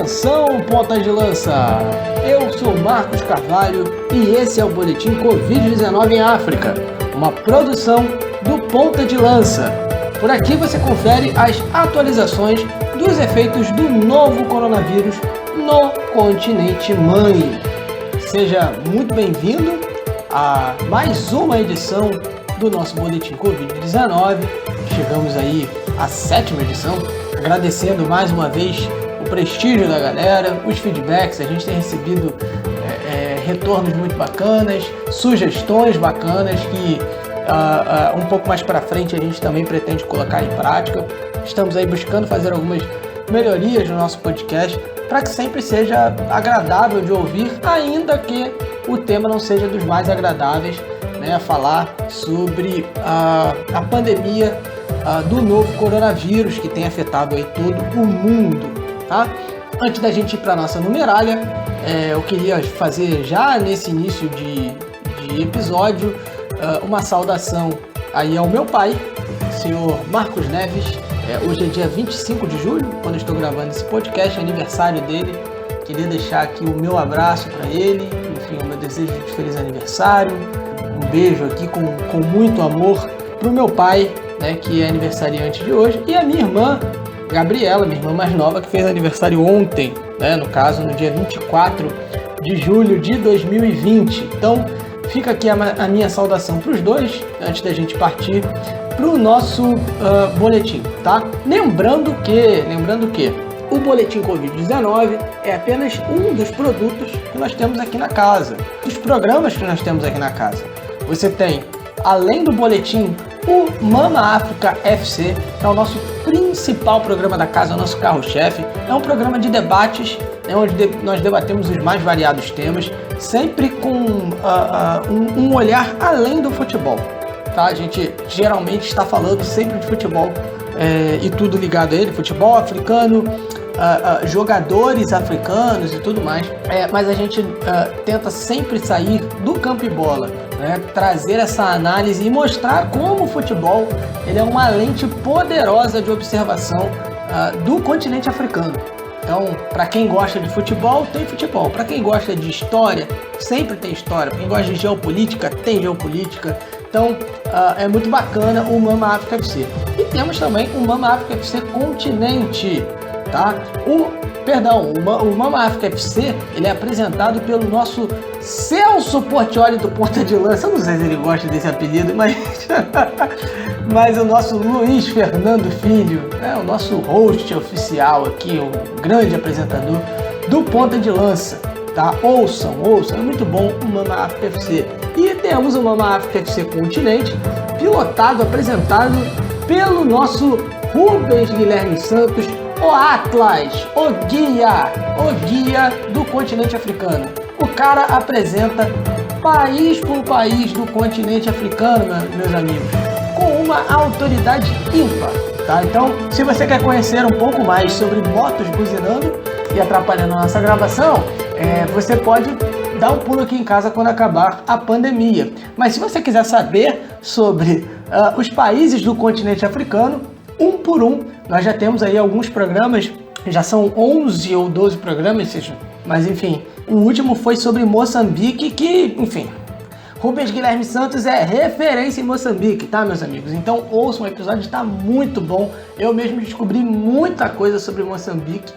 Atenção, pontas de lança! Eu sou Marcos Carvalho e esse é o Boletim Covid-19 em África, uma produção do Ponta de Lança. Por aqui você confere as atualizações dos efeitos do novo coronavírus no continente mãe. Seja muito bem-vindo a mais uma edição do nosso Boletim Covid-19. Chegamos aí à 7ª edição, agradecendo mais uma vez o prestígio da galera, os feedbacks. A gente tem recebido retornos muito bacanas, sugestões bacanas que um pouco mais para frente a gente também pretende colocar em prática. Estamos aí buscando fazer algumas melhorias no nosso podcast para que sempre seja agradável de ouvir, ainda que o tema não seja dos mais agradáveis, né? Falar sobre a pandemia do novo coronavírus que tem afetado aí todo o mundo, tá? Antes da gente ir para nossa numeralha, eu queria fazer já nesse início de episódio uma saudação aí ao meu pai, senhor Marcos Neves. Hoje é dia 25 de julho, quando eu estou gravando esse podcast, é aniversário dele. Queria deixar aqui o meu abraço para ele, enfim, o meu desejo de feliz aniversário. Um beijo aqui com muito amor para o meu pai, né, que é aniversariante de hoje, e a minha irmã, Gabriela, minha irmã mais nova, que fez aniversário ontem, né, no caso, no dia 24 de julho de 2020. Então, fica aqui a minha saudação para os dois, antes da gente partir para o nosso boletim, tá? Lembrando que o Boletim Covid-19 é apenas um dos produtos que nós temos aqui na casa, dos programas que nós temos aqui na casa. Você tem, além do boletim, o Mama África FC, que é o nosso principal programa da casa, o nosso carro-chefe. É um programa de debates, onde nós debatemos os mais variados temas, sempre com um olhar além do futebol. Tá? A gente geralmente está falando sempre de futebol e tudo ligado a ele, futebol africano, jogadores africanos e tudo mais, mas a gente tenta sempre sair do campo e bola, né? Trazer essa análise e mostrar como o futebol ele é uma lente poderosa de observação do continente africano. Então, para quem gosta de futebol, tem futebol. Para quem gosta de história, sempre tem história. Para quem gosta de geopolítica, tem geopolítica. Então, é muito bacana o Mama África FC. E temos também o Mama África FC Continente, tá? O Mama África FC, ele é apresentado pelo nosso Celso Portioli do Ponta de Lança. Eu não sei se ele gosta desse apelido, mas o nosso Luiz Fernando Filho, né? O nosso host oficial aqui, o grande apresentador do Ponta de Lança, tá? Ouçam, é muito bom o Mama África FC. E temos o Mama África FC Continente, pilotado, apresentado pelo nosso Rubens Guilherme Santos, o Atlas, o guia do continente africano. O cara apresenta país por país do continente africano, meus amigos, com uma autoridade ímpar, tá? Então, se você quer conhecer um pouco mais sobre motos buzinando e atrapalhando a nossa gravação, você pode dar um pulo aqui em casa quando acabar a pandemia. Mas se você quiser saber sobre os países do continente africano, um por um, nós já temos aí alguns programas, já são 11 ou 12 programas, mas enfim, o último foi sobre Moçambique, que, enfim, Rubens Guilherme Santos é referência em Moçambique, tá, meus amigos? Então ouçam o episódio, está muito bom. Eu mesmo descobri muita coisa sobre Moçambique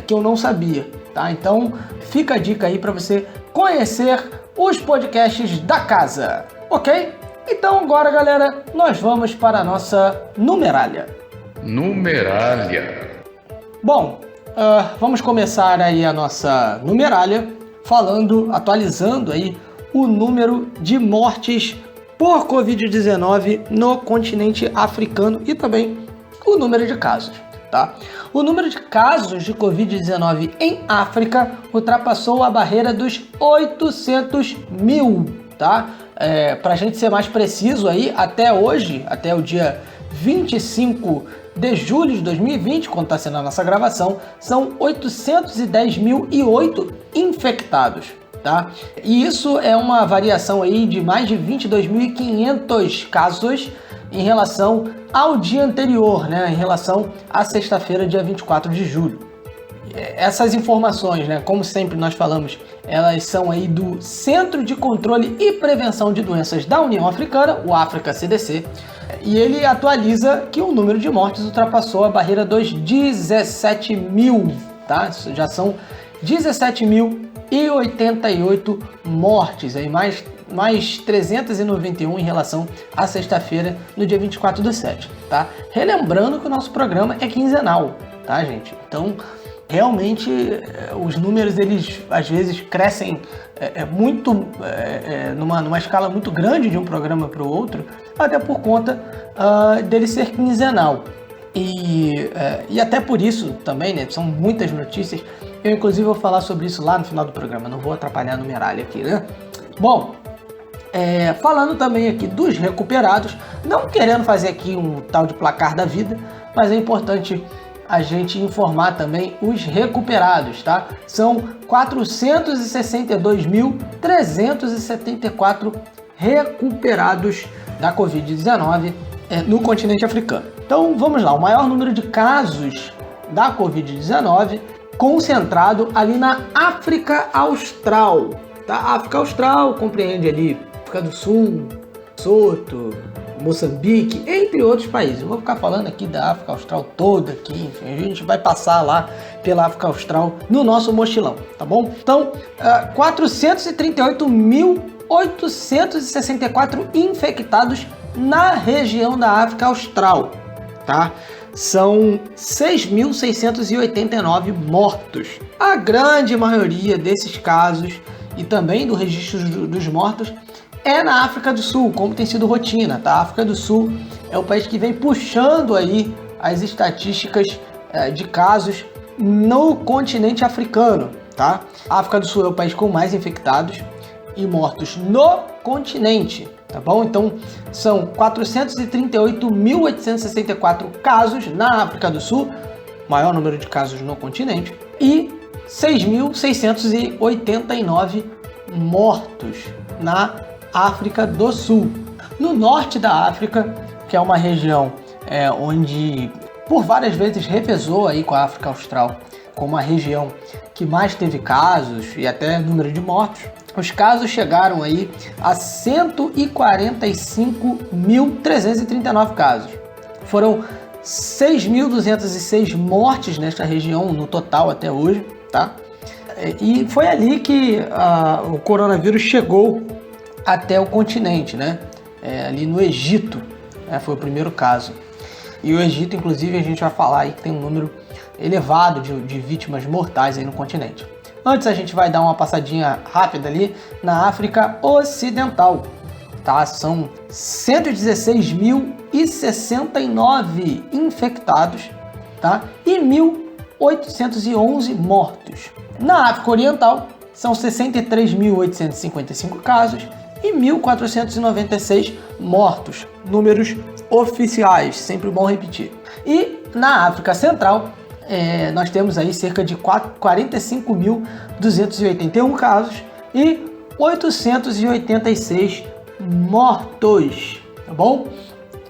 que eu não sabia, tá? Então fica a dica aí para você conhecer os podcasts da casa, ok? Então agora, galera, nós vamos para a nossa numeralha. Bom, vamos começar aí a nossa numeralha atualizando aí o número de mortes por Covid-19 no continente africano e também o número de casos, tá? O número de casos de Covid-19 em África ultrapassou a barreira dos 800 mil, tá? Para a gente ser mais preciso aí, até hoje, até o dia 25 de julho de 2020, quando está sendo a nossa gravação, são 810.008 infectados, tá? E isso é uma variação aí de mais de 22.500 casos em relação ao dia anterior, né? Em relação à sexta-feira, dia 24 de julho. essas informações, né, como sempre nós falamos, elas são aí do Centro de Controle e Prevenção de Doenças da União Africana, o África CDC, e ele atualiza que o número de mortes ultrapassou a barreira dos 17 mil, tá? Já são 17.088 mortes, aí mais 391 em relação à sexta-feira, no dia 24/7, tá? Relembrando que o nosso programa é quinzenal, tá, gente? Então, realmente, os números, eles às vezes crescem muito, numa escala muito grande de um programa para o outro, até por conta dele ser quinzenal. E até por isso também, né, são muitas notícias. Eu, inclusive, vou falar sobre isso lá no final do programa, não vou atrapalhar a numeralha aqui, né? Bom, falando também aqui dos recuperados, não querendo fazer aqui um tal de placar da vida, mas é importante a gente informar também os recuperados, tá? São 462.374 recuperados da Covid-19 no continente africano. Então, vamos lá, o maior número de casos da Covid-19 concentrado ali na África Austral, tá? A África Austral compreende ali África do Sul, Soto, Moçambique, entre outros países. Eu vou ficar falando aqui da África Austral toda aqui, enfim, a gente vai passar lá pela África Austral no nosso mochilão, tá bom? Então, 438.864 infectados na região da África Austral, tá? São 6.689 mortos. A grande maioria desses casos e também do registro dos mortos é na África do Sul, como tem sido rotina, tá? A África do Sul é o país que vem puxando aí as estatísticas de casos no continente africano, tá? A África do Sul é o país com mais infectados e mortos no continente, tá bom? Então, são 438.864 casos na África do Sul, maior número de casos no continente, e 6.689 mortos na África do Sul. No norte da África, que é uma região onde por várias vezes revezou aí com a África Austral como a região que mais teve casos e até número de mortos, os casos chegaram aí a 145.339 casos. Foram 6.206 mortes nesta região no total até hoje, tá? E foi ali que o coronavírus chegou até o continente, né? Ali no Egito, foi o primeiro caso. E o Egito, inclusive, a gente vai falar aí que tem um número elevado de vítimas mortais aí no continente. Antes, a gente vai dar uma passadinha rápida ali na África Ocidental, tá? São 116.069 infectados, tá? E 1.811 mortos. Na África Oriental, são 63.855 casos e 1.496 mortos. Números oficiais, sempre bom repetir. E na África Central, nós temos aí cerca de 45.281 casos e 886 mortos, tá bom?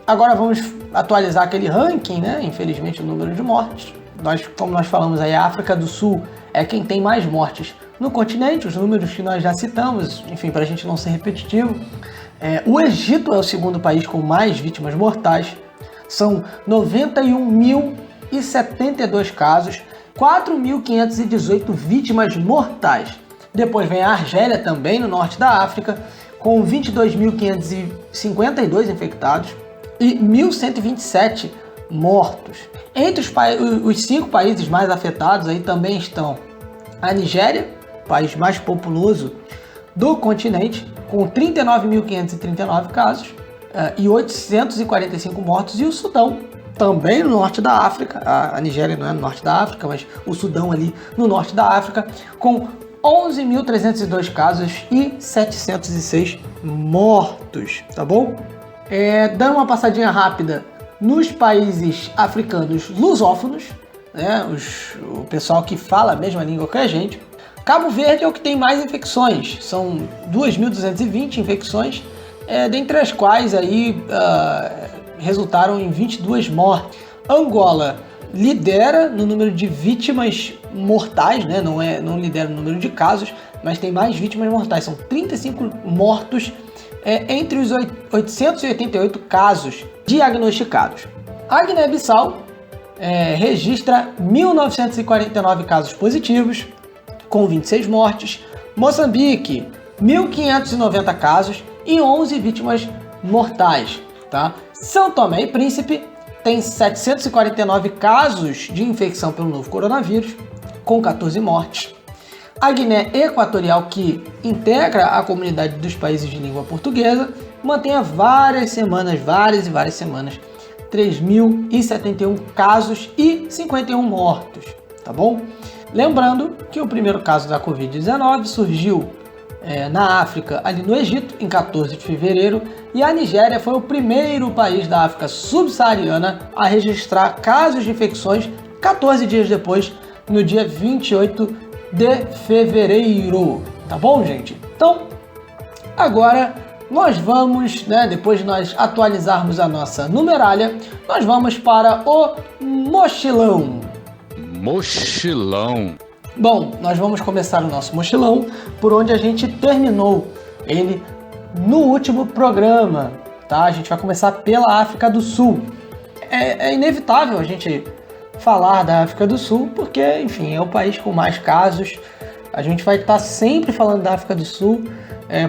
Agora vamos atualizar aquele ranking, né? Infelizmente, o número de mortes. Como nós falamos aí, a África do Sul é quem tem mais mortes no continente, os números que nós já citamos, enfim, para a gente não ser repetitivo. O Egito é o segundo país com mais vítimas mortais, são 91.072 casos, 4.518 vítimas mortais. Depois vem a Argélia, também no norte da África, com 22.552 infectados e 1.127 mortos. Entre os 5 países mais afetados aí também estão a Nigéria, país mais populoso do continente, com 39.539 casos e 845 mortos, e o Sudão, também no norte da África. A Nigéria não é no norte da África, mas o Sudão ali no norte da África, com 11.302 casos e 706 mortos, tá bom? Dando uma passadinha rápida nos países africanos lusófonos, né, o pessoal que fala a mesma língua que a gente. Cabo Verde é o que tem mais infecções, são 2.220 infecções, dentre as quais aí resultaram em 22 mortes. Angola lidera no número de vítimas mortais, né? Não lidera no número de casos, mas tem mais vítimas mortais. São 35 mortos entre os 888 casos diagnosticados. A Guiné-Bissau registra 1.949 casos positivos, com 26 mortes. Moçambique, 1.590 casos e 11 vítimas mortais. Tá? São Tomé e Príncipe tem 749 casos de infecção pelo novo coronavírus, com 14 mortes. A Guiné Equatorial, que integra a comunidade dos países de língua portuguesa, mantém há várias semanas, 3.071 casos e 51 mortos, tá bom? Lembrando que o primeiro caso da Covid-19 surgiu na África, ali no Egito, em 14 de fevereiro, e a Nigéria foi o primeiro país da África subsaariana a registrar casos de infecções 14 dias depois, no dia 28 de fevereiro, tá bom, gente? Então, agora nós vamos, depois de nós atualizarmos a nossa numeralha, nós vamos para o mochilão. Mochilão. Bom, nós vamos começar o nosso mochilão por onde a gente terminou ele no último programa, tá? A gente vai começar pela África do Sul. É inevitável a gente falar da África do Sul, porque, enfim, é o país com mais casos. A gente vai estar sempre falando da África do Sul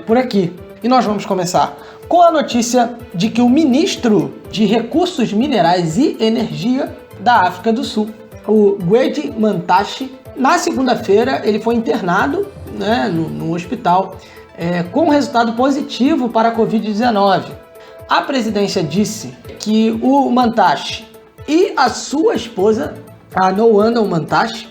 por aqui. E nós vamos começar com a notícia de que o ministro de Recursos Minerais e Energia da África do Sul, o Gwede Mantashe, na segunda-feira ele foi internado no hospital com resultado positivo para a Covid-19. A presidência disse que o Mantashe e a sua esposa, a Noanda Mantashe,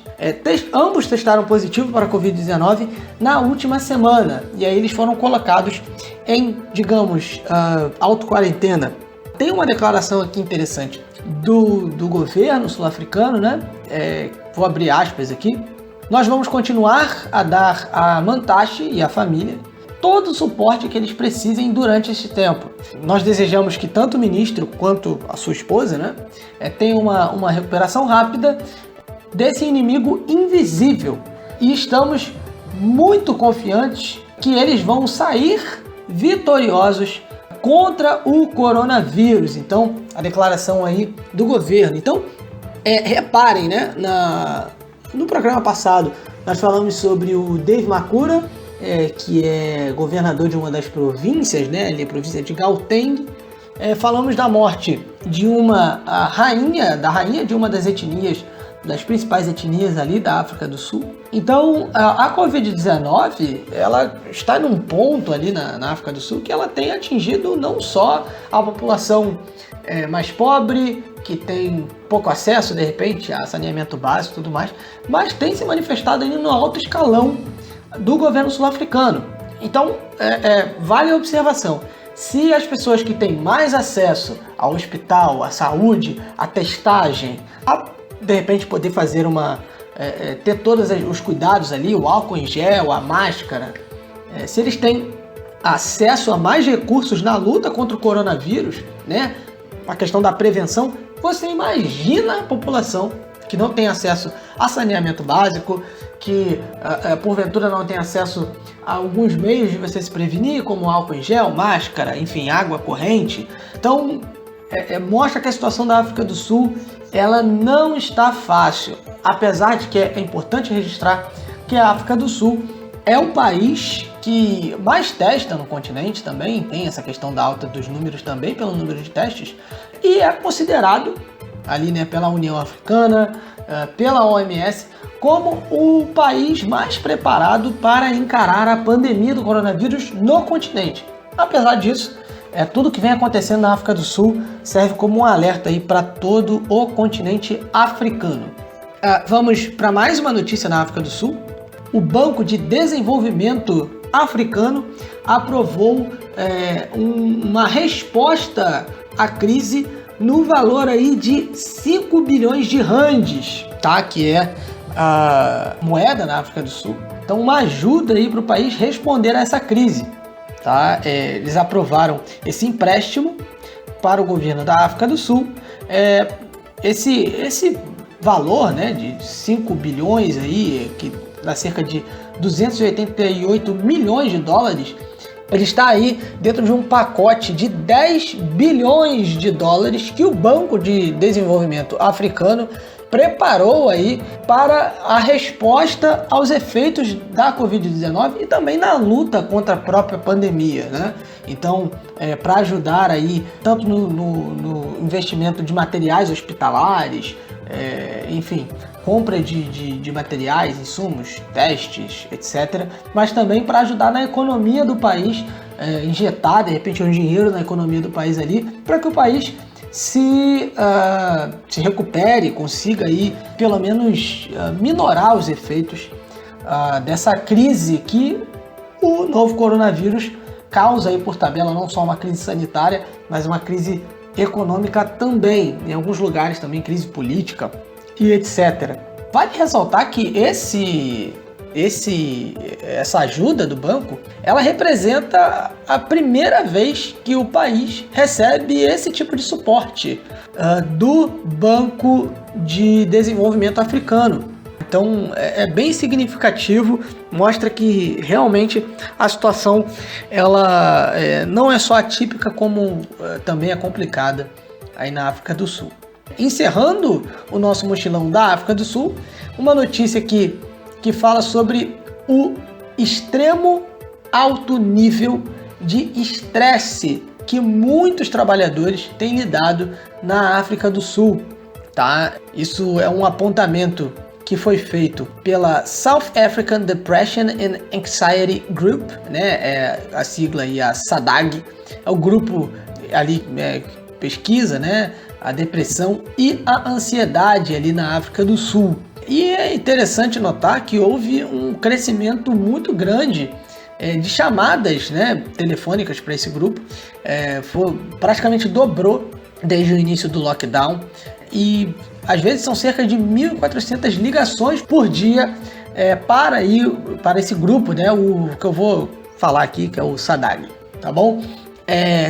ambos testaram positivo para a Covid-19 na última semana. E aí eles foram colocados em, digamos, auto-quarentena. Tem uma declaração aqui interessante do governo sul-africano, vou abrir aspas aqui. Nós vamos continuar a dar a Mantashe e a família todo o suporte que eles precisem durante este tempo. Nós desejamos que tanto o ministro quanto a sua esposa tenham uma recuperação rápida desse inimigo invisível. E estamos muito confiantes que eles vão sair vitoriosos contra o coronavírus. Então, a declaração aí do governo. Então, reparem, no programa passado, nós falamos sobre o Dave Makura, que é governador de uma das províncias, ali a província de Gauteng. Falamos da morte de da rainha de uma das etnias, das principais etnias ali da África do Sul. Então, a Covid-19, ela está num ponto ali na África do Sul que ela tem atingido não só a população mais pobre, que tem pouco acesso, de repente, a saneamento básico e tudo mais, mas tem se manifestado ali no alto escalão do governo sul-africano. Então, vale a observação. Se as pessoas que têm mais acesso ao hospital, à saúde, à testagem, de repente poder fazer ter todos os cuidados ali, o álcool em gel, a máscara, se eles têm acesso a mais recursos na luta contra o coronavírus, a questão da prevenção, você imagina a população que não tem acesso a saneamento básico, que porventura não tem acesso a alguns meios de você se prevenir, como álcool em gel, máscara, enfim, água corrente. Então, mostra que a situação da África do Sul ela não está fácil, apesar de que é importante registrar que a África do Sul é o país que mais testa no continente também, tem essa questão da alta dos números também, pelo número de testes, e é considerado ali pela União Africana, pela OMS, como o país mais preparado para encarar a pandemia do coronavírus no continente. Apesar disso, tudo que vem acontecendo na África do Sul serve como um alerta aí para todo o continente africano. Vamos para mais uma notícia na África do Sul. O Banco de Desenvolvimento Africano aprovou uma resposta à crise no valor aí de 5 bilhões de randes, que é a moeda na África do Sul. Então, uma ajuda aí para o país responder a essa crise. Eles aprovaram esse empréstimo para o governo da África do Esse valor, né, de 5 bilhões aí, que dá cerca de 288 milhões de dólares, ele está aí dentro de um pacote de 10 bilhões de dólares que o Banco de Desenvolvimento Africano preparou aí para a resposta aos efeitos da Covid-19 e também na luta contra a própria pandemia, né? Então, para ajudar aí tanto no investimento de materiais hospitalares, enfim, compra de materiais, insumos, testes, etc., mas também para ajudar na economia do país, injetar de repente um dinheiro na economia do país ali, para que o país se recupere, consiga aí pelo menos minorar os efeitos dessa crise que o novo coronavírus causa aí por tabela, não só uma crise sanitária, mas uma crise econômica também, em alguns lugares também crise política e etc. Vale ressaltar que essa ajuda do banco, ela representa a primeira vez que o país recebe esse tipo de suporte do Banco de Desenvolvimento Africano. Então é bem significativo, mostra que realmente a situação ela não é só atípica, como também é complicada aí na África do Sul. Encerrando o nosso mochilão da África do Sul, uma notícia que fala sobre o extremo alto nível de estresse que muitos trabalhadores têm lidado na África do Sul, tá? Isso é um apontamento que foi feito pela South African Depression and Anxiety Group, né? A sigla aí, a SADAG, é o grupo ali que pesquisa, né, a depressão e a ansiedade ali na África do Sul. E é interessante notar que houve um crescimento muito grande de chamadas, né, telefônicas para esse grupo, praticamente dobrou desde o início do lockdown, e às vezes são cerca de 1.400 ligações por dia para esse grupo, né, o que eu vou falar aqui, que é o SADAG, tá bom?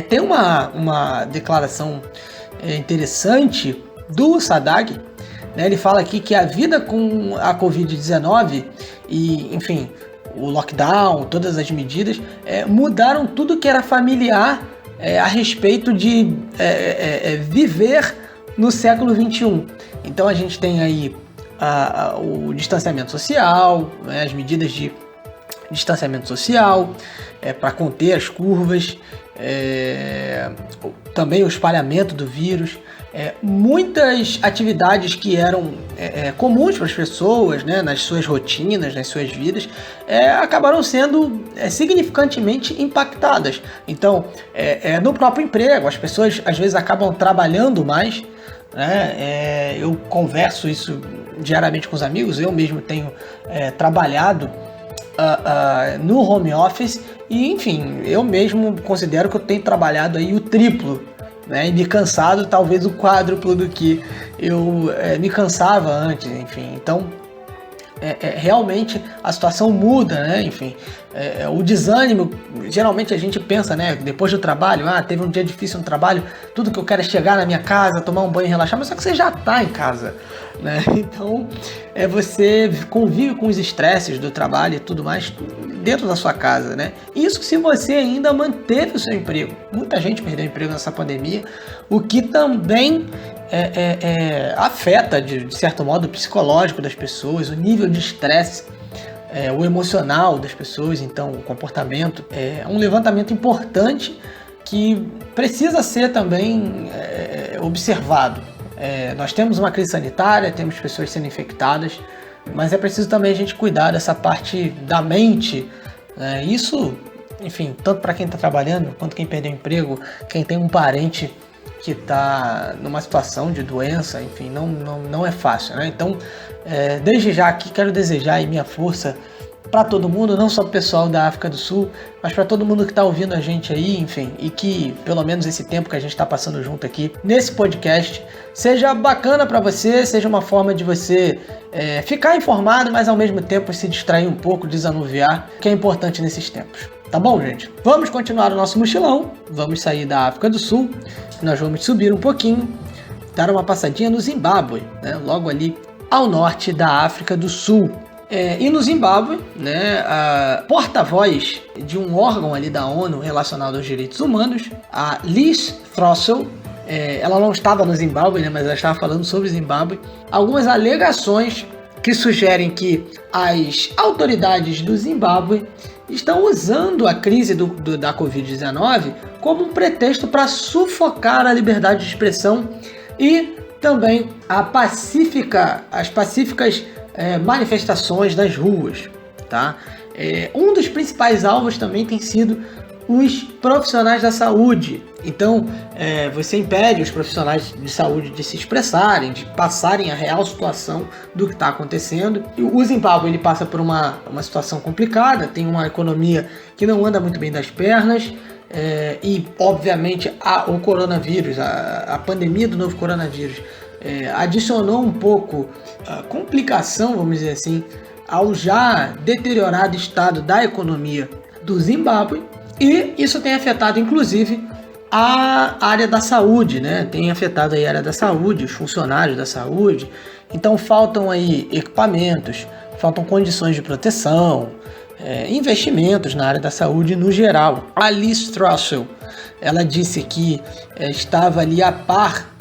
Tem uma declaração interessante do SADAG, né? Ele fala aqui que a vida com a Covid-19 e, enfim, o lockdown, todas as medidas, mudaram tudo que era familiar a respeito de viver no século XXI. Então a gente tem aí o distanciamento social, né, as medidas de distanciamento social para conter as curvas, também o espalhamento do vírus, muitas atividades que eram comuns para as pessoas, né, nas suas rotinas, nas suas vidas, acabaram sendo significantemente impactadas. Então, no próprio emprego, as pessoas às vezes acabam trabalhando mais, né? Eu converso isso diariamente com os amigos, eu mesmo tenho trabalhado no home office e, enfim, eu mesmo considero que eu tenho trabalhado aí o triplo, né, e me cansado talvez o quádruplo do que eu me cansava antes, enfim. Então realmente a situação muda, né? Enfim, o desânimo, geralmente a gente pensa, né, depois do trabalho, teve um dia difícil no trabalho, tudo que eu quero é chegar na minha casa, tomar um banho e relaxar, mas só que você já está em casa, né? Então você convive com os estresses do trabalho e tudo mais dentro da sua casa, né? Isso se você ainda manteve o seu emprego. Muita gente perdeu o emprego nessa pandemia, o que também afeta, de certo modo, o psicológico das pessoas, o nível de estresse, o emocional das pessoas, então o comportamento. É um levantamento importante que precisa ser também observado. Nós temos uma crise sanitária, temos pessoas sendo infectadas, mas é preciso também a gente cuidar dessa parte da mente. Isso, enfim, tanto para quem está trabalhando, quanto quem perdeu o emprego, quem tem um parente que está numa situação de doença, enfim, não é fácil, né? Então, desde já aqui quero desejar aí minha força para todo mundo, não só para o pessoal da África do Sul, mas para todo mundo que está ouvindo a gente aí, enfim, e que pelo menos esse tempo que a gente está passando junto aqui nesse podcast seja bacana para você, seja uma forma de você ficar informado, mas ao mesmo tempo se distrair um pouco, desanuviar, que é importante nesses tempos. Tá bom, gente? Vamos continuar o nosso mochilão, vamos sair da África do Sul, nós vamos subir um pouquinho, dar uma passadinha no Zimbábue, né? Logo ali ao norte da África do Sul. E no Zimbábue, né, a porta-voz de um órgão ali da ONU relacionado aos direitos humanos, a Liz Throssell, ela não estava no Zimbábue, né, mas ela estava falando sobre o Zimbábue, algumas alegações que sugerem que as autoridades do Zimbábue estão usando a crise da Covid-19 como um pretexto para sufocar a liberdade de expressão e também as pacíficas manifestações nas ruas, tá? Um dos principais alvos também tem sido os profissionais da saúde. Então, você impede os profissionais de saúde de se expressarem, de passarem a real situação do que está acontecendo. O Zimbábue ele passa por uma situação complicada, tem uma economia que não anda muito bem das pernas, e, obviamente, o coronavírus, a pandemia do novo coronavírus, adicionou um pouco a complicação, vamos dizer assim, ao já deteriorado estado da economia do Zimbábue, e isso tem afetado inclusive a área da saúde, né? Tem afetado aí a área da saúde, os funcionários da saúde. Então faltam aí equipamentos, faltam condições de proteção, investimentos na área da saúde no geral. A Liz Throssell, ela disse que estava ali a par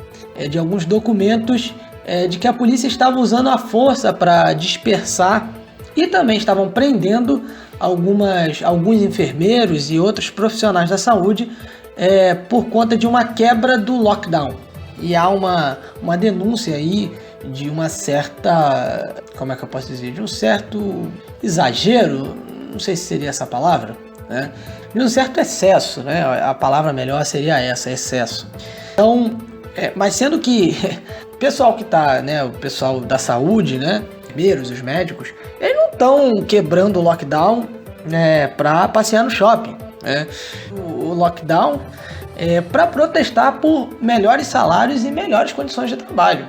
de alguns documentos de que a polícia estava usando a força para dispersar e também estavam prendendo alguns enfermeiros e outros profissionais da saúde por conta de uma quebra do lockdown. E há uma denúncia aí de uma certa, como é que eu posso dizer, de um certo exagero, não sei se seria essa palavra, né? De um certo excesso, né? A palavra melhor seria essa, excesso. Então, mas sendo que o pessoal que está, né, o pessoal da saúde, né, enfermeiros, os médicos, eles não estão quebrando o lockdown, né, para passear no shopping, né? O lockdown é para protestar por melhores salários e melhores condições de trabalho.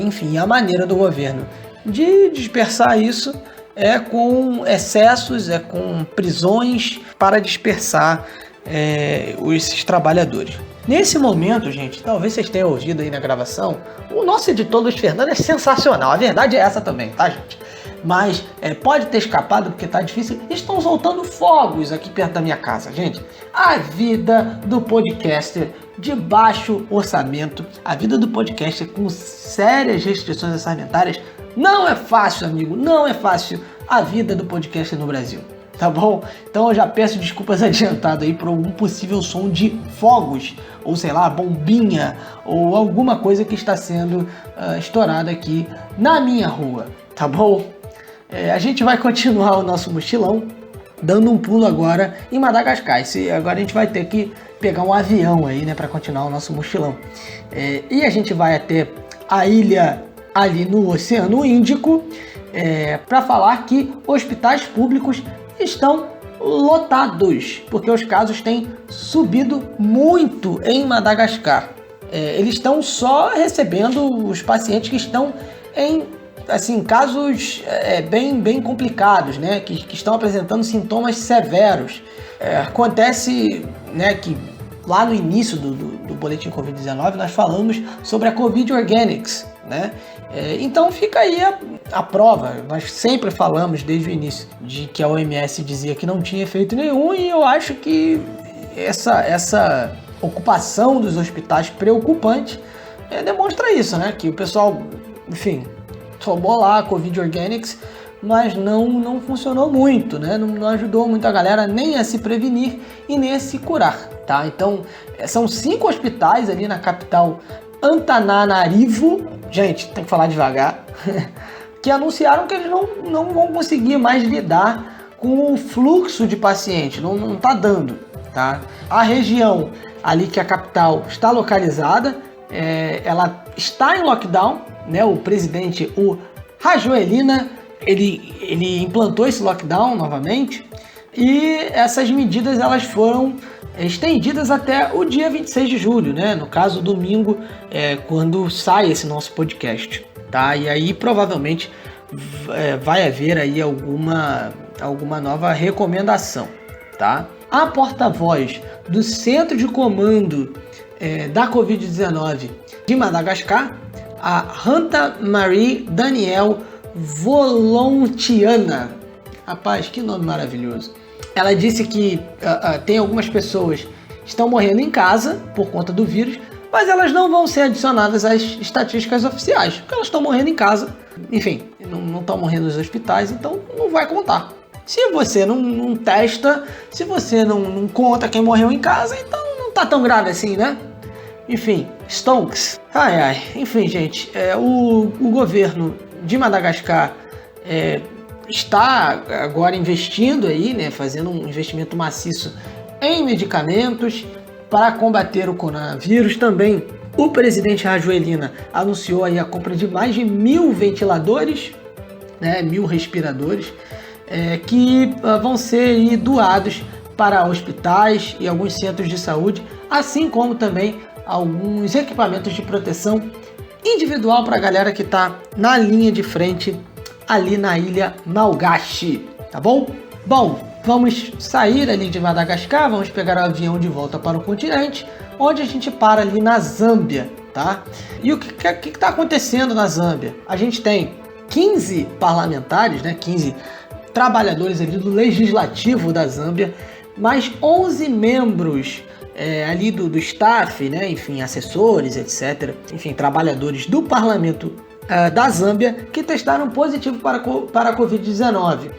Enfim, a maneira do governo de dispersar isso é com excessos, com prisões para dispersar esses trabalhadores. Nesse momento, gente, talvez vocês tenham ouvido aí na gravação, o nosso editor Luiz Fernando é sensacional, a verdade é essa também, tá, gente? Mas pode ter escapado porque tá difícil. Estão soltando fogos aqui perto da minha casa, gente. A vida do podcaster de baixo orçamento, a vida do podcaster com sérias restrições orçamentárias, não é fácil, amigo, não é fácil a vida do podcaster no Brasil. Tá bom? Então eu já peço desculpas adiantado aí por algum possível som de fogos, ou sei lá, bombinha, ou alguma coisa que está sendo estourada aqui na minha rua, tá bom? A gente vai continuar o nosso mochilão, dando um pulo agora em Madagascar. Agora a gente vai ter que pegar um avião aí, né, para continuar o nosso mochilão. E a gente vai até a ilha ali no Oceano Índico, para falar que hospitais públicos estão lotados, porque os casos têm subido muito em Madagascar. Eles estão só recebendo os pacientes que estão em casos bem complicados, né, que estão apresentando sintomas severos. Acontece, né, que lá no início do boletim Covid-19 nós falamos sobre a Covid Organics, né? Então fica aí a prova. Nós sempre falamos desde o início de que a OMS dizia que não tinha efeito nenhum, e eu acho que essa ocupação dos hospitais preocupante demonstra isso, né? Que o pessoal, enfim, tomou lá a Covid Organics, mas não funcionou muito, né? Não ajudou muito a galera nem a se prevenir e nem a se curar, tá? Então, são 5 hospitais ali na capital Antananarivo, gente, tem que falar devagar, que anunciaram que eles não vão conseguir mais lidar com o fluxo de pacientes, não tá dando, tá? A região ali que a capital está localizada, ela está em lockdown, né? O presidente, o Rajoelina, ele implantou esse lockdown novamente, e essas medidas elas foram estendidas até o dia 26 de julho, né? No caso, domingo, quando sai esse nosso podcast, tá? E aí provavelmente vai haver aí alguma nova recomendação, tá? A porta-voz do Centro de Comando da Covid-19 de Madagascar, a Hanta Marie Daniel Volontiana. Rapaz, que nome maravilhoso. Ela disse que tem algumas pessoas que estão morrendo em casa por conta do vírus, mas elas não vão ser adicionadas às estatísticas oficiais, porque elas estão morrendo em casa. Enfim, não estão morrendo nos hospitais, então não vai contar. Se você não testa, se você não conta quem morreu em casa, então não tá tão grave assim, né? Enfim, stonks. Enfim, gente, o governo de Madagascar está agora investindo aí, né, fazendo um investimento maciço em medicamentos para combater o coronavírus. Também o presidente Rajoelina anunciou aí a compra de mais de 1.000 ventiladores, né, 1.000 respiradores, que vão ser aí doados para hospitais e alguns centros de saúde, assim como também alguns equipamentos de proteção individual para a galera que está na linha de frente ali na ilha Malgache, tá bom? Bom, vamos sair ali de Madagascar, vamos pegar o avião de volta para o continente, onde a gente para ali na Zâmbia, tá? E o que está acontecendo na Zâmbia? A gente tem 15 parlamentares, né, 15 trabalhadores ali do legislativo da Zâmbia, mais 11 membros ali do staff, né, enfim, assessores, etc. Enfim, trabalhadores do parlamento da Zâmbia que testaram positivo para a Covid-19.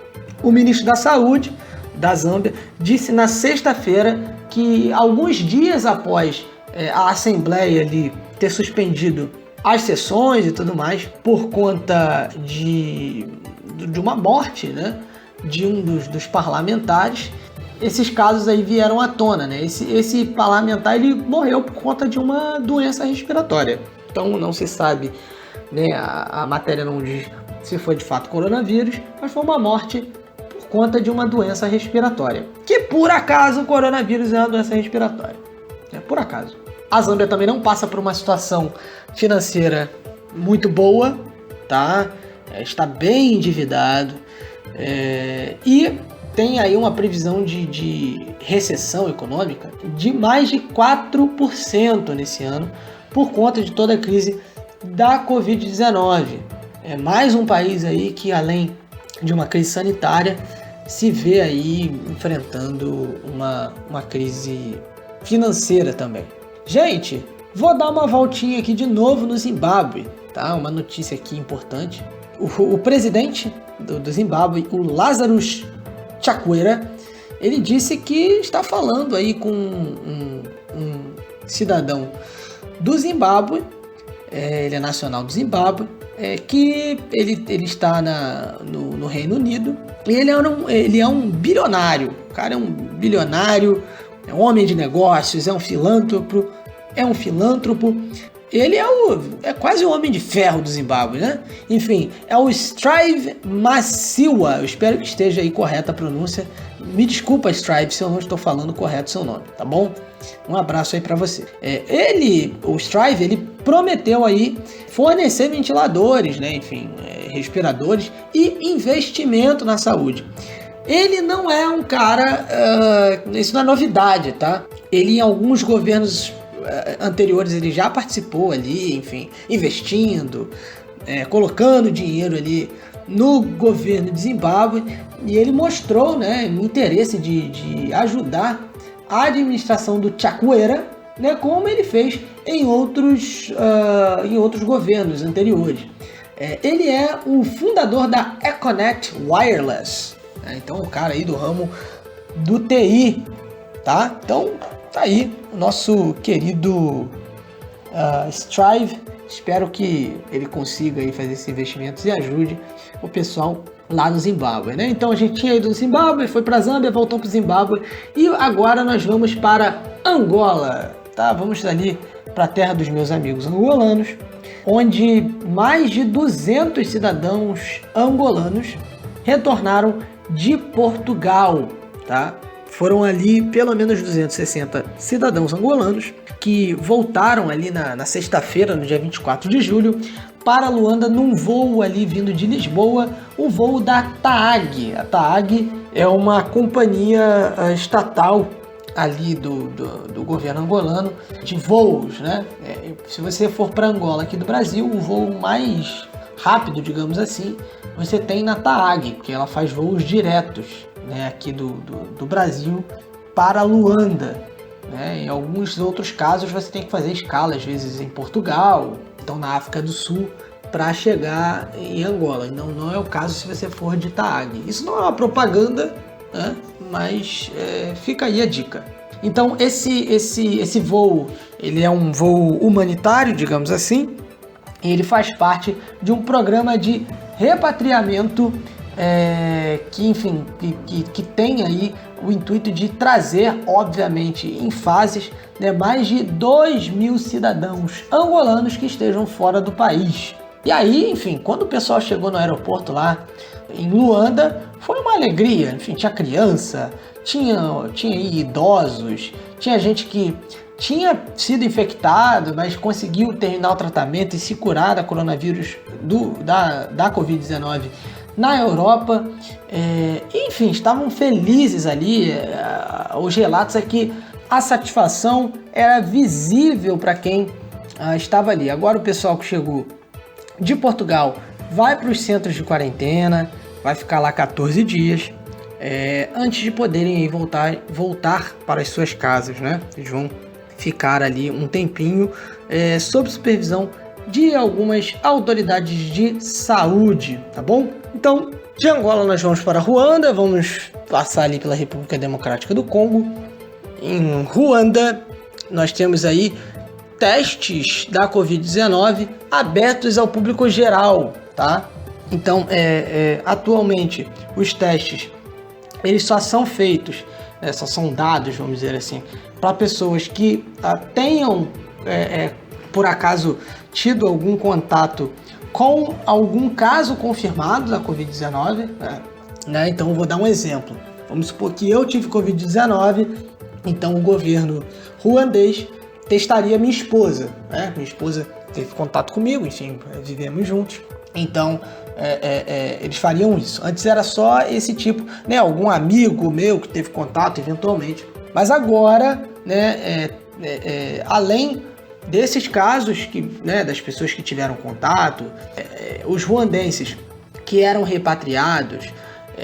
O ministro da Saúde da Zâmbia disse na sexta-feira que alguns dias após a Assembleia ali ter suspendido as sessões e tudo mais por conta de uma morte, né, de um dos parlamentares, esses casos aí vieram à tona, né? Esse parlamentar ele morreu por conta de uma doença respiratória. Então não se sabe, né, a matéria não diz se foi de fato coronavírus, mas foi uma morte por conta de uma doença respiratória. Que por acaso o coronavírus é uma doença respiratória. Por acaso. A Zâmbia também não passa por uma situação financeira muito boa, tá? Está bem endividado e tem aí uma previsão de recessão econômica de mais de 4% nesse ano por conta de toda a crise da Covid-19. É mais um país aí que, além de uma crise sanitária, se vê aí enfrentando uma crise financeira também. Gente, vou dar uma voltinha aqui de novo no Zimbábue, tá? Uma notícia aqui importante. O presidente do Zimbábue, o Lazarus Chakwera, ele disse que está falando aí com um cidadão do Zimbábue, ele é nacional do Zimbábue, que ele está no Reino Unido, e ele é um bilionário. O cara é um bilionário, é um homem de negócios, é um filântropo. Ele é quase o homem de ferro do Zimbábue, né? Enfim, é o Strive Masiyiwa. Eu espero que esteja aí correta a pronúncia. Me desculpa, Strive, se eu não estou falando correto o seu nome, tá bom? Um abraço aí para você. O Strive, ele prometeu aí fornecer ventiladores, né? Enfim, respiradores e investimento na saúde. Ele não é um cara... isso não é novidade, tá? Ele, em alguns governos anteriores, ele já participou ali, enfim, investindo, colocando dinheiro ali no governo de Zimbábue, e ele mostrou, né, interesse de ajudar a administração do Chakwera, né, como ele fez em outros governos anteriores. Ele é o fundador da Econet Wireless, né, então o cara aí do ramo do TI, tá? Então tá aí o nosso querido Strive. Espero que ele consiga aí fazer esses investimentos e ajude o pessoal lá no Zimbábue, né? Então a gente tinha ido do Zimbábue, foi para Zâmbia, voltou para o Zimbábue e agora nós vamos para Angola, tá? Vamos ali para a terra dos meus amigos angolanos, onde mais de 200 cidadãos angolanos retornaram de Portugal, tá? Foram ali pelo menos 260 cidadãos angolanos que voltaram ali na sexta-feira, no dia 24 de julho, para Luanda num voo ali vindo de Lisboa, o voo da TAAG. A TAAG é uma companhia estatal ali do governo angolano de voos, né? se você for para Angola aqui do Brasil, o voo mais rápido, digamos assim, você tem na TAAG, porque ela faz voos diretos, né, aqui do Brasil para Luanda, né? Em alguns outros casos você tem que fazer escala, às vezes em Portugal, então na África do Sul, para chegar em Angola. Não é o caso se você for de TAAG. Isso não é uma propaganda, né? Mas fica aí a dica. Então esse voo, ele é um voo humanitário, digamos assim, e ele faz parte de um programa de repatriamento que tem aí o intuito de trazer, obviamente, em fases, né, mais de 2.000 cidadãos angolanos que estejam fora do país. E aí, enfim, quando o pessoal chegou no aeroporto lá em Luanda, foi uma alegria. Enfim, tinha criança, tinha idosos, tinha gente que tinha sido infectado, mas conseguiu terminar o tratamento e se curar da coronavírus, da Covid-19 na Europa. Enfim, estavam felizes ali. Os relatos é que a satisfação era visível para quem estava ali. Agora o pessoal que chegou de Portugal vai para os centros de quarentena, vai ficar lá 14 dias, antes de poderem voltar para as suas casas, né? Eles vão ficar ali um tempinho sob supervisão de algumas autoridades de saúde, tá bom? Então, de Angola nós vamos para Ruanda, vamos passar ali pela República Democrática do Congo. Em Ruanda nós temos aí testes da Covid-19 abertos ao público geral, tá? Então, atualmente, os testes, eles só são feitos, só são dados, vamos dizer assim, para pessoas que tenham, por acaso, tido algum contato com algum caso confirmado da Covid-19, né? Então, eu vou dar um exemplo. Vamos supor que eu tive Covid-19, então o governo ruandês testaria minha esposa, né? Minha esposa teve contato comigo, enfim, vivemos juntos. Então, eles fariam isso. Antes era só esse tipo, né? Algum amigo meu que teve contato eventualmente. Mas agora, né? Além desses casos né, das pessoas que tiveram contato, os ruandenses que eram repatriados,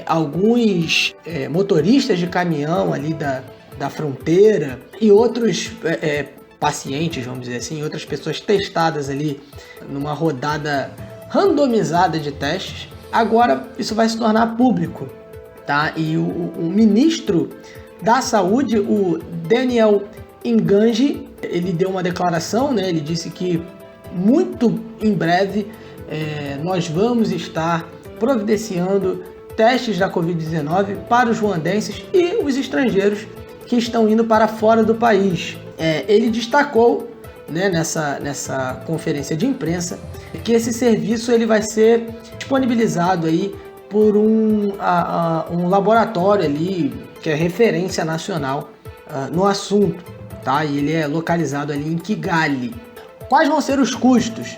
alguns motoristas de caminhão ali da fronteira e outros pacientes, vamos dizer assim, outras pessoas testadas ali numa rodada randomizada de testes, agora isso vai se tornar público, tá? E o ministro da Saúde, o Daniel Nganji, ele deu uma declaração, né? Ele disse que muito em breve nós vamos estar providenciando testes da Covid-19 para os ruandenses e os estrangeiros que estão indo para fora do país. Ele destacou, né, nessa conferência de imprensa que esse serviço ele vai ser disponibilizado aí por um laboratório ali que é referência nacional no assunto, tá? E ele é localizado ali em Kigali. Quais vão ser os custos?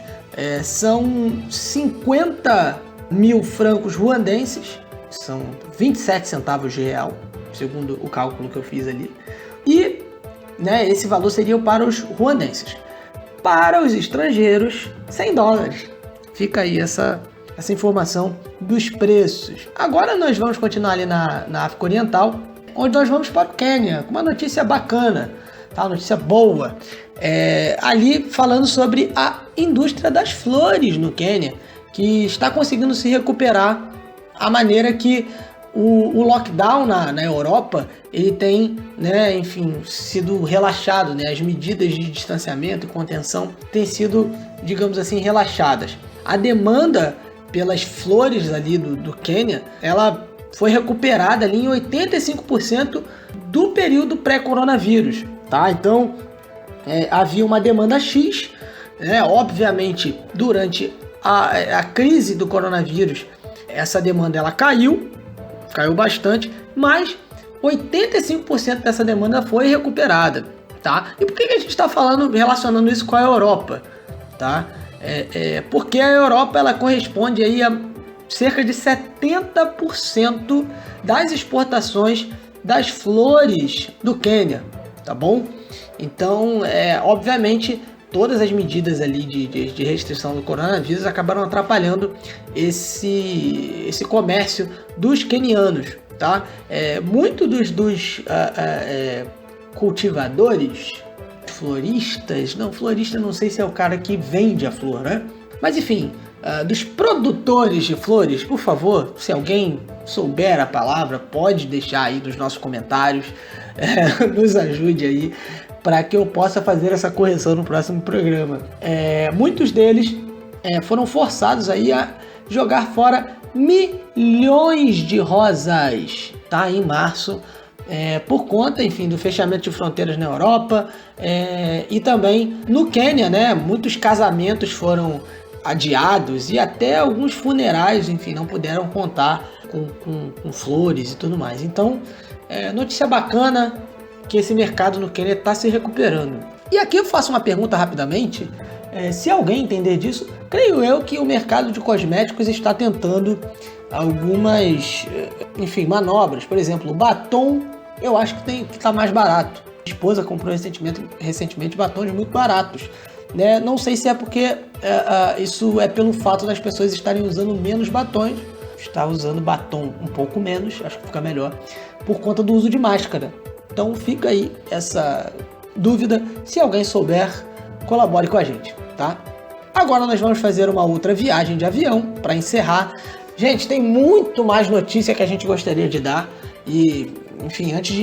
São 50 mil francos ruandenses, são 27 centavos de real, segundo o cálculo que eu fiz ali. E, né, esse valor seria para os ruandenses. Para os estrangeiros, 100 dólares. Fica aí essa informação dos preços. Agora nós vamos continuar ali na África Oriental, onde nós vamos para o Quênia, com uma notícia bacana, tá? Uma notícia boa. Ali falando sobre a indústria das flores no Quênia, que está conseguindo se recuperar a maneira que o lockdown na Europa ele tem, né, enfim, sido relaxado, né? As medidas de distanciamento e contenção têm sido, digamos assim, relaxadas. A demanda pelas flores ali do Quênia, ela foi recuperada ali em 85% do período pré-coronavírus, tá? Então, havia uma demanda X, né? Obviamente, durante a crise do coronavírus, essa demanda ela caiu bastante, mas 85% dessa demanda foi recuperada, tá? E por que a gente está relacionando isso com a Europa, tá? Porque a Europa ela corresponde aí a cerca de 70% das exportações das flores do Quênia, tá bom? Então, obviamente, todas as medidas ali de restrição do coronavírus acabaram atrapalhando esse comércio dos quenianos, tá? Muito dos cultivadores, floristas, florista não sei se é o cara que vende a flor, né? Mas enfim, dos produtores de flores, por favor, se alguém souber a palavra, pode deixar aí nos nossos comentários, nos ajude aí, para que eu possa fazer essa correção no próximo programa. Muitos deles foram forçados aí a jogar fora milhões de rosas, tá? Em março, por conta, enfim, do fechamento de fronteiras na Europa, e também no Quênia, né? Muitos casamentos foram adiados e até alguns funerais, enfim, não puderam contar com flores e tudo mais. Então, notícia bacana que esse mercado no Quênia está se recuperando. E aqui eu faço uma pergunta rapidamente. Se alguém entender disso, creio eu que o mercado de cosméticos está tentando algumas, enfim, manobras. Por exemplo, o batom, eu acho que está mais barato. Minha esposa comprou recentemente batons muito baratos. Né? Não sei se é porque isso é pelo fato das pessoas estarem usando menos batons. Está usando batom um pouco menos, acho que fica melhor, por conta do uso de máscara. Então fica aí essa dúvida. Se alguém souber, colabore com a gente, tá? Agora nós vamos fazer uma outra viagem de avião para encerrar. Gente, tem muito mais notícia que a gente gostaria de dar. E, enfim, antes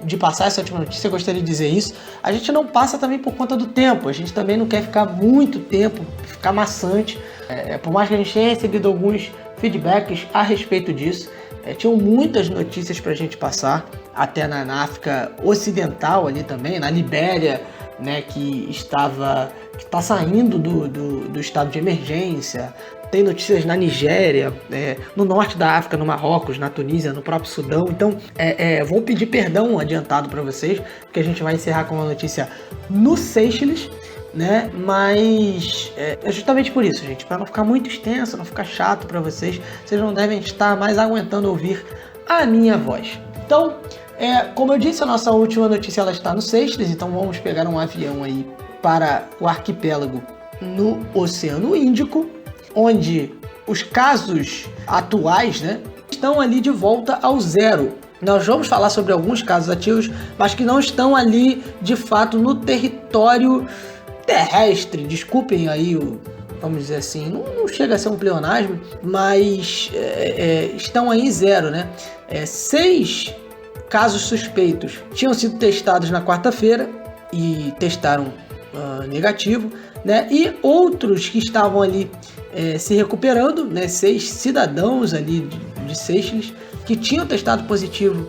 de passar essa última notícia, eu gostaria de dizer isso. A gente não passa também por conta do tempo. A gente também não quer ficar muito tempo, ficar maçante. Por mais que a gente tenha recebido alguns feedbacks a respeito disso. Tinham muitas notícias para a gente passar, até na África Ocidental ali também, na Libéria, né, que está saindo do estado de emergência. Tem notícias na Nigéria, no norte da África, no Marrocos, na Tunísia, no próprio Sudão. Então, vou pedir perdão adiantado para vocês, porque a gente vai encerrar com uma notícia no Seychelles, né? Mas é justamente por isso, gente, para não ficar muito extenso, não ficar chato para vocês, vocês não devem estar mais aguentando ouvir a minha voz. Então, como eu disse, a nossa última notícia ela está no Seychelles, então vamos pegar um avião aí para o arquipélago no Oceano Índico, onde os casos atuais, né, estão ali de volta ao zero. Nós vamos falar sobre alguns casos ativos, mas que não estão ali de fato no território terrestre. Desculpem aí vamos dizer assim, não chega a ser um pleonasmo, mas estão aí em zero, né? 6 casos suspeitos tinham sido testados na quarta-feira e testaram negativo, né? E outros que estavam ali se recuperando, né? 6 cidadãos ali de Seychelles que tinham testado positivo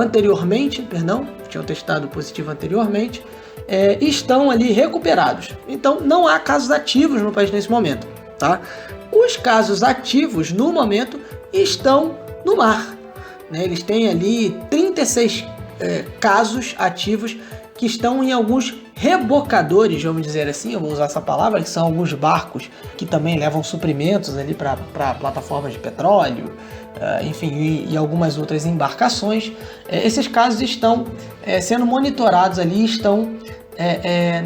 anteriormente, estão ali recuperados. Então não há casos ativos no país nesse momento, tá? Os casos ativos no momento estão no mar, né? Eles têm ali 36 casos ativos que estão em alguns rebocadores, vamos dizer assim, eu vou usar essa palavra, que são alguns barcos que também levam suprimentos ali para plataformas de petróleo, enfim, e algumas outras embarcações. Esses casos estão sendo monitorados ali, estão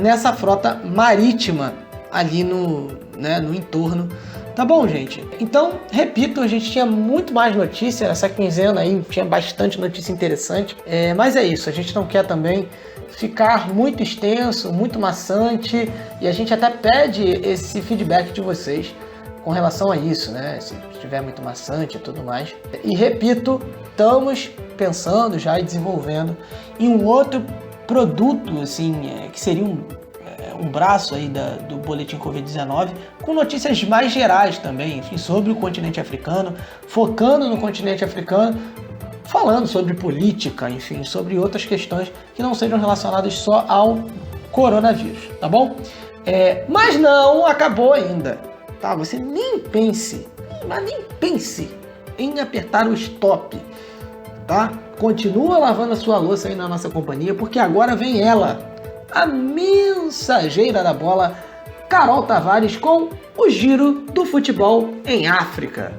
nessa frota marítima ali no entorno. Tá bom, gente? Então, repito, a gente tinha muito mais notícia essa quinzena aí, tinha bastante notícia interessante, mas é isso, a gente não quer também ficar muito extenso, muito maçante, e a gente até pede esse feedback de vocês com relação a isso, né? Se estiver muito maçante e tudo mais. E repito, estamos pensando já e desenvolvendo em um outro produto, assim, que seria um braço aí do Boletim Covid-19, com notícias mais gerais também, enfim, sobre o continente africano, focando no continente africano, falando sobre política, enfim, sobre outras questões que não sejam relacionadas só ao coronavírus, tá bom? Mas não acabou ainda, tá? Você nem pense em apertar o stop, tá? Continua lavando a sua louça aí na nossa companhia, porque agora vem ela, a mensageira da bola, Carol Tavares, com o Giro do Futebol em África.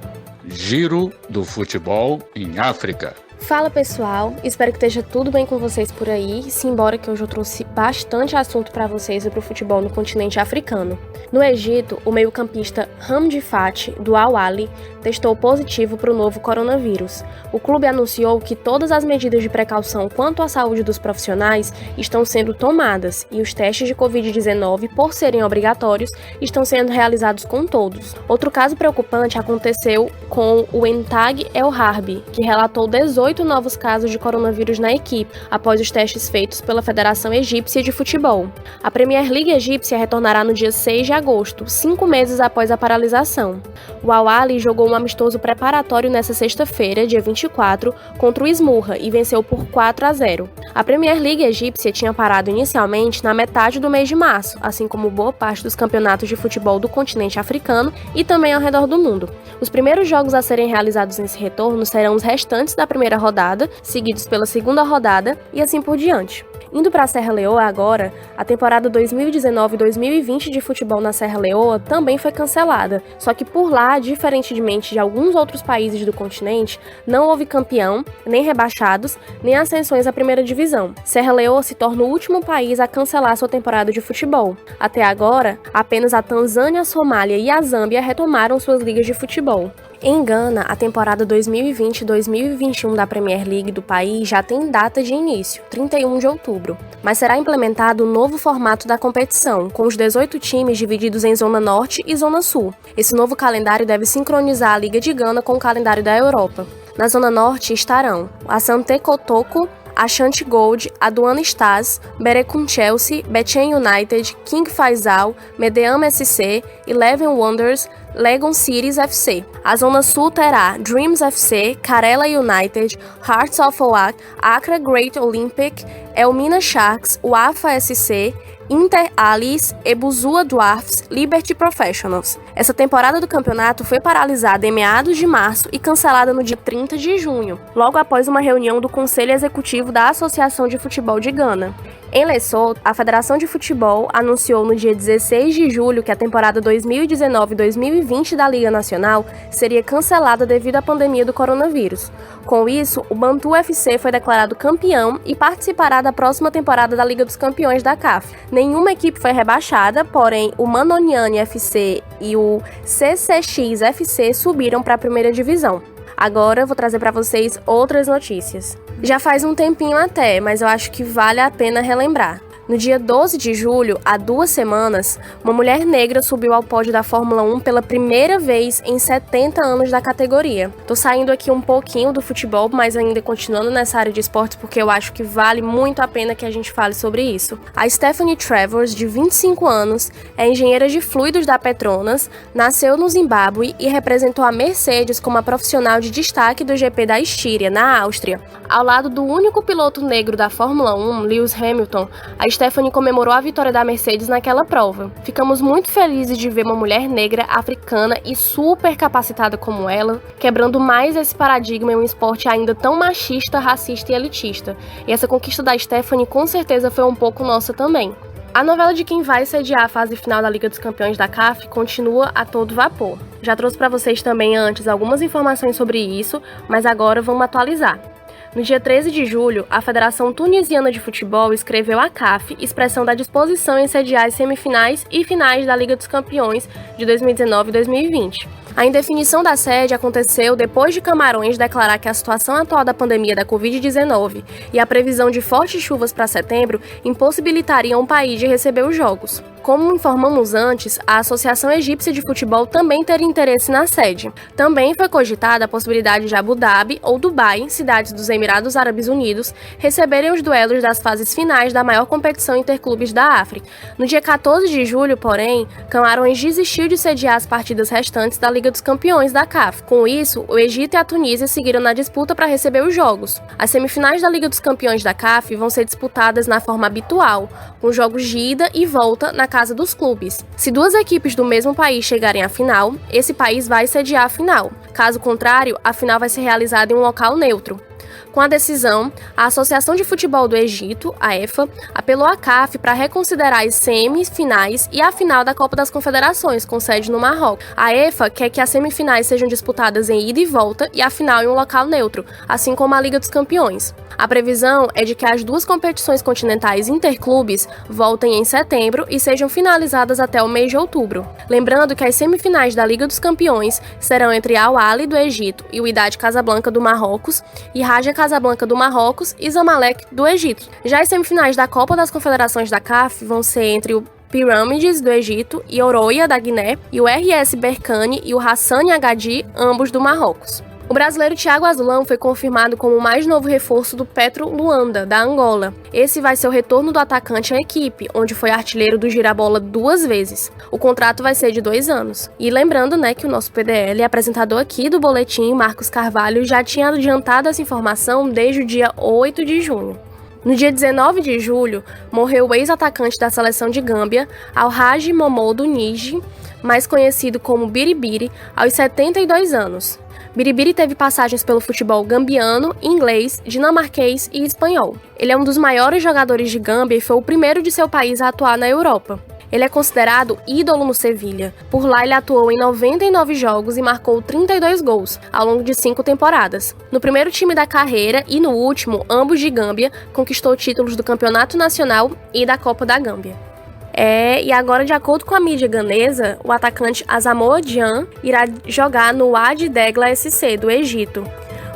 Giro do Futebol em África. Fala pessoal, espero que esteja tudo bem com vocês por aí, simbora que hoje eu trouxe bastante assunto para vocês sobre o futebol no continente africano. No Egito, o meio-campista Hamdi Fati, do Al-Ahly, testou positivo para o novo coronavírus. O clube anunciou que todas as medidas de precaução quanto à saúde dos profissionais estão sendo tomadas e os testes de Covid-19, por serem obrigatórios, estão sendo realizados com todos. Outro caso preocupante aconteceu com o Entag El Harbi, que relatou 18 novos casos de coronavírus na equipe, após os testes feitos pela Federação Egípcia de Futebol. A Premier League egípcia retornará no dia 6 de agosto, 5 meses após a paralisação. O Al-Ahly jogou um amistoso preparatório nesta sexta-feira, dia 24, contra o Esmurra e venceu por 4-0. A Premier League egípcia tinha parado inicialmente na metade do mês de março, assim como boa parte dos campeonatos de futebol do continente africano e também ao redor do mundo. Os primeiros jogos a serem realizados nesse retorno serão os restantes da primeira rodada, seguidos pela segunda rodada e assim por diante. Indo para a Serra Leoa agora, a temporada 2019-2020 de futebol na Serra Leoa também foi cancelada, só que por lá, diferentemente de alguns outros países do continente, não houve campeão, nem rebaixados, nem ascensões à primeira divisão. Serra Leoa se torna o último país a cancelar sua temporada de futebol. Até agora, apenas a Tanzânia, a Somália e a Zâmbia retomaram suas ligas de futebol. Em Gana, a temporada 2020-2021 da Premier League do país já tem data de início, 31 de outubro, mas será implementado um novo formato da competição, com os 18 times divididos em Zona Norte e Zona Sul. Esse novo calendário deve sincronizar a Liga de Gana com o calendário da Europa. Na Zona Norte estarão a Asante Kotoko, Ashanti Gold, Aduana Stars, Berecum Chelsea, Betchen United, King Faisal, Medeama SC, Eleven Wonders, Legon Cities FC. A Zona Sul terá Dreams FC, Karela United, Hearts of Oak, Accra Great Olympic, Elmina Sharks, Wafa SC, Inter Alice, Ebuzua Dwarfs, Liberty Professionals. Essa temporada do campeonato foi paralisada em meados de março e cancelada no dia 30 de junho, logo após uma reunião do Conselho Executivo da Associação de Futebol de Gana. Em Lesotho, a Federação de Futebol anunciou no dia 16 de julho que a temporada 2019-2020 da Liga Nacional seria cancelada devido à pandemia do coronavírus. Com isso, o Bantu FC foi declarado campeão e participará da próxima temporada da Liga dos Campeões da CAF. Nenhuma equipe foi rebaixada, porém o Manoniane FC e o CCX FC subiram para a primeira divisão. Agora eu vou trazer para vocês outras notícias. Já faz um tempinho até, mas eu acho que vale a pena relembrar. No dia 12 de julho, há 2 semanas, uma mulher negra subiu ao pódio da Fórmula 1 pela primeira vez em 70 anos da categoria. Tô saindo aqui um pouquinho do futebol, mas ainda continuando nessa área de esportes, porque eu acho que vale muito a pena que a gente fale sobre isso. A Stephanie Travers, de 25 anos, é engenheira de fluidos da Petronas, nasceu no Zimbábue e representou a Mercedes como a profissional de destaque do GP da Estíria, na Áustria. Ao lado do único piloto negro da Fórmula 1, Lewis Hamilton, a Stephanie comemorou a vitória da Mercedes naquela prova. Ficamos muito felizes de ver uma mulher negra, africana e super capacitada como ela, quebrando mais esse paradigma em um esporte ainda tão machista, racista e elitista. E essa conquista da Stephanie com certeza foi um pouco nossa também. A novela de quem vai sediar a fase final da Liga dos Campeões da CAF continua a todo vapor. Já trouxe para vocês também antes algumas informações sobre isso, mas agora vamos atualizar. No dia 13 de julho, a Federação Tunisiana de Futebol escreveu à CAF expressão da disposição em sediar as semifinais e finais da Liga dos Campeões de 2019 e 2020. A indefinição da sede aconteceu depois de Camarões declarar que a situação atual da pandemia da Covid-19 e a previsão de fortes chuvas para setembro impossibilitariam o país de receber os jogos. Como informamos antes, a Associação Egípcia de Futebol também teria interesse na sede. Também foi cogitada a possibilidade de Abu Dhabi ou Dubai, cidades dos Emirados Árabes Unidos, receberem os duelos das fases finais da maior competição interclubes da África. No dia 14 de julho, porém, Camarões desistiu de sediar as partidas restantes da Liga dos Campeões da CAF. Com isso, o Egito e a Tunísia seguiram na disputa para receber os jogos. As semifinais da Liga dos Campeões da CAF vão ser disputadas na forma habitual, com jogos de ida e volta na casa dos clubes. Se 2 equipes do mesmo país chegarem à final, esse país vai sediar a final. Caso contrário, a final vai ser realizada em um local neutro. Com a decisão, a Associação de Futebol do Egito, a EFA, apelou à CAF para reconsiderar as semifinais e a final da Copa das Confederações, com sede no Marrocos. A EFA quer que as semifinais sejam disputadas em ida e volta e a final em um local neutro, assim como a Liga dos Campeões. A previsão é de que as duas competições continentais interclubes voltem em setembro e sejam finalizadas até o mês de outubro. Lembrando que as semifinais da Liga dos Campeões serão entre Al Ahly do Egito e o Wydad Casablanca do Marrocos e Raja Casablanca do Marrocos e Zamalek do Egito. Já as semifinais da Copa das Confederações da CAF vão ser entre o Pirâmides do Egito e Oroya da Guiné e o RS Berkane e o Hassani Agadir, ambos do Marrocos. O brasileiro Thiago Azulão foi confirmado como o mais novo reforço do Petro Luanda, da Angola. Esse vai ser o retorno do atacante à equipe, onde foi artilheiro do Girabola 2 vezes. O contrato vai ser de 2 anos. E lembrando, que o nosso PDL, apresentador aqui do boletim, Marcos Carvalho, já tinha adiantado essa informação desde o dia 8 de junho. No dia 19 de julho, morreu o ex-atacante da seleção de Gâmbia, Alhaji Momodu Niji, mais conhecido como Biribiri, aos 72 anos. Biribiri teve passagens pelo futebol gambiano, inglês, dinamarquês e espanhol. Ele é um dos maiores jogadores de Gâmbia e foi o primeiro de seu país a atuar na Europa. Ele é considerado ídolo no Sevilha. Por lá ele atuou em 99 jogos e marcou 32 gols, ao longo de 5 temporadas. No primeiro time da carreira e no último, ambos de Gâmbia, conquistou títulos do Campeonato Nacional e da Copa da Gâmbia. E agora, de acordo com a mídia ganesa, o atacante Asamoah Gyan irá jogar no Wydad Degla SC, do Egito.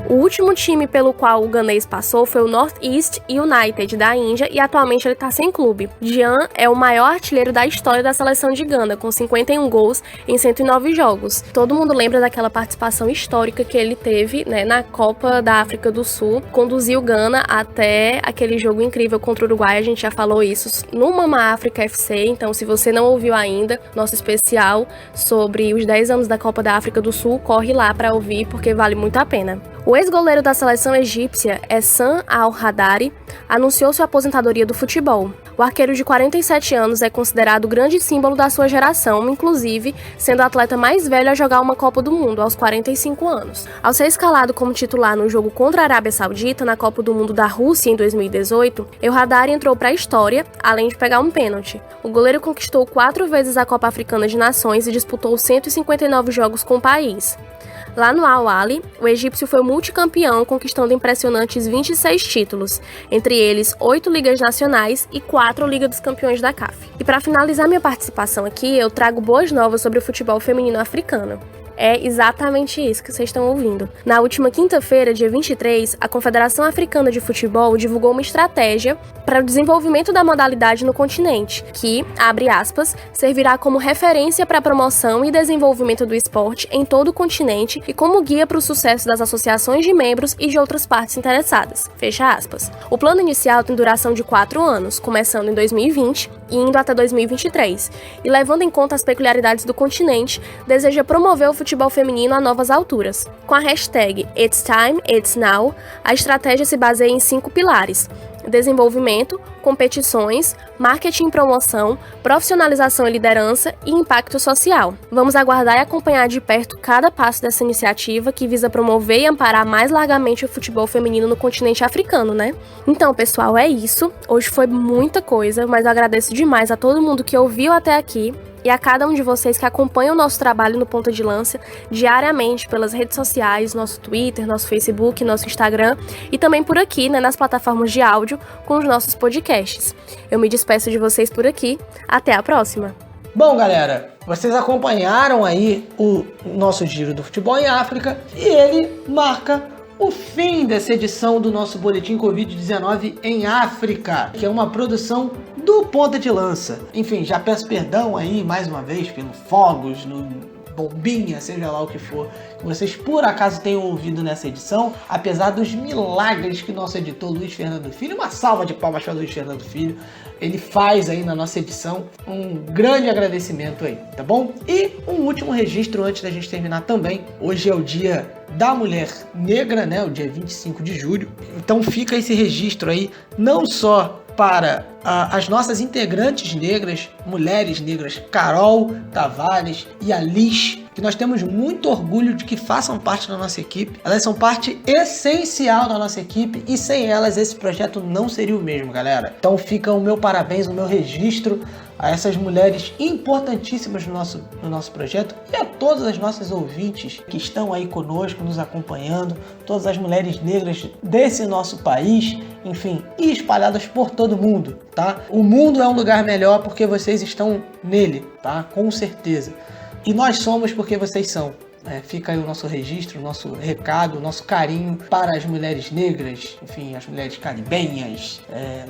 O último time pelo qual o ganês passou foi o North East United, da Índia, e atualmente ele está sem clube. Gyan é o maior artilheiro da história da seleção de Gana, com 51 gols em 109 jogos. Todo mundo lembra daquela participação histórica que ele teve, na Copa da África do Sul. Conduziu Gana até aquele jogo incrível contra o Uruguai, a gente já falou isso no Mama África FC, então se você não ouviu ainda nosso especial sobre os 10 anos da Copa da África do Sul, corre lá para ouvir, porque vale muito a pena. O ex-goleiro da seleção egípcia, Essam Al-Hadari, anunciou sua aposentadoria do futebol. O arqueiro de 47 anos é considerado o grande símbolo da sua geração, inclusive sendo o atleta mais velho a jogar uma Copa do Mundo, aos 45 anos. Ao ser escalado como titular no jogo contra a Arábia Saudita, na Copa do Mundo da Rússia em 2018, El-Hadari entrou para a história, além de pegar um pênalti. O goleiro conquistou 4 vezes a Copa Africana de Nações e disputou 159 jogos com o país. Lá no Al Ahly, o egípcio foi multicampeão, conquistando impressionantes 26 títulos, entre eles 8 ligas nacionais e 4 Liga dos Campeões da CAF. E para finalizar minha participação aqui, eu trago boas novas sobre o futebol feminino africano. É exatamente isso que vocês estão ouvindo. Na última quinta-feira, dia 23, a Confederação Africana de Futebol divulgou uma estratégia para o desenvolvimento da modalidade no continente, que, abre aspas, servirá como referência para a promoção e desenvolvimento do esporte em todo o continente e como guia para o sucesso das associações de membros e de outras partes interessadas. Fecha aspas. O plano inicial tem duração de 4 anos, começando em 2020 e indo até 2023, e levando em conta as peculiaridades do continente, deseja promover o futebol feminino a novas alturas. Com a hashtag It's Time, It's Now, a estratégia se baseia em 5 pilares: desenvolvimento, competições, marketing e promoção, profissionalização e liderança e impacto social. Vamos aguardar e acompanhar de perto cada passo dessa iniciativa que visa promover e amparar mais largamente o futebol feminino no continente africano, Então, pessoal, é isso. Hoje foi muita coisa, mas eu agradeço demais a todo mundo que ouviu até aqui e a cada um de vocês que acompanha o nosso trabalho no Ponta de Lança diariamente pelas redes sociais, nosso Twitter, nosso Facebook, nosso Instagram e também por aqui, nas plataformas de áudio com os nossos podcasts. Eu me despeço de vocês por aqui. Até a próxima! Bom, galera, vocês acompanharam aí o nosso Giro do Futebol em África e ele marca o fim dessa edição do nosso Boletim Covid-19 em África, que é uma produção do Ponta de Lança. Enfim, já peço perdão aí mais uma vez pelo fogos, no bombinha, seja lá o que for, que vocês por acaso tenham ouvido nessa edição, apesar dos milagres que nosso editor Luiz Fernando Filho, uma salva de palmas para Luiz Fernando Filho, ele faz aí na nossa edição. Um grande agradecimento aí, tá bom? E um último registro antes da gente terminar também. Hoje é o dia da Mulher Negra, o dia 25 de julho. Então fica esse registro aí, não só para as nossas integrantes negras, mulheres negras, Carol Tavares e a Liz, que nós temos muito orgulho de que façam parte da nossa equipe. Elas são parte essencial da nossa equipe e sem elas esse projeto não seria o mesmo, galera. Então fica o meu parabéns, o meu registro a essas mulheres importantíssimas no nosso projeto e a todas as nossas ouvintes que estão aí conosco, nos acompanhando, todas as mulheres negras desse nosso país, enfim, e espalhadas por todo mundo, tá? O mundo é um lugar melhor porque vocês estão nele, tá? Com certeza. E nós somos porque vocês são. Fica aí o nosso registro, o nosso recado, o nosso carinho para as mulheres negras, enfim, as mulheres caribenhas,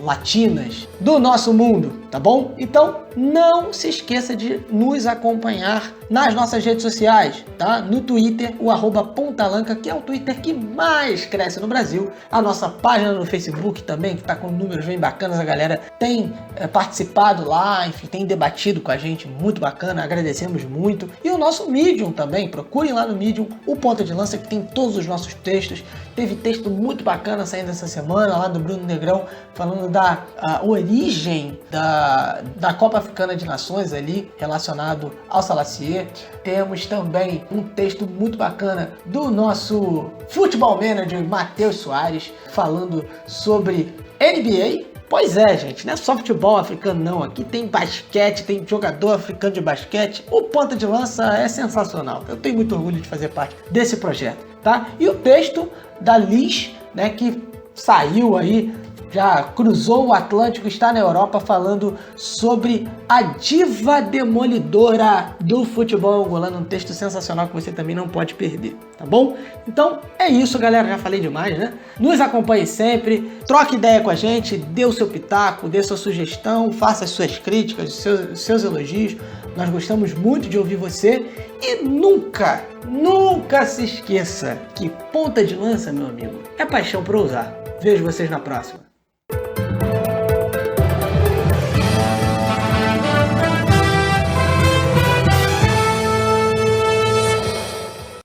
latinas do nosso mundo, tá bom? Então, não se esqueça de nos acompanhar nas nossas redes sociais, tá? No Twitter, o @pontalanca, que é o Twitter que mais cresce no Brasil. A nossa página no Facebook também, que tá com números bem bacanas, a galera tem participado lá, enfim, tem debatido com a gente, muito bacana, agradecemos muito. E o nosso Medium também, procurem lá no Medium o Ponta de Lança, que tem todos os nossos textos. Teve texto muito bacana saindo essa semana, lá do Bruno Negrão, falando da origem da Copa Africana de Nações ali, relacionado ao Salacier. Temos também um texto muito bacana do nosso futebol manager Matheus Soares, falando sobre NBA. Pois é, gente, não é só futebol africano não, aqui tem basquete, tem jogador africano de basquete. O Ponta de Lança é sensacional, eu tenho muito orgulho de fazer parte desse projeto, tá? E o texto da Liz, né, que saiu aí, já cruzou o Atlântico, está na Europa, falando sobre a diva demolidora do futebol angolano, um texto sensacional que você também não pode perder, tá bom? Então é isso, galera, já falei demais, né? Nos acompanhe sempre, troque ideia com a gente, dê o seu pitaco, dê sua sugestão, faça as suas críticas, os seus elogios, nós gostamos muito de ouvir você e nunca se esqueça que ponta de lança, meu amigo, é paixão para usar. Vejo vocês na próxima.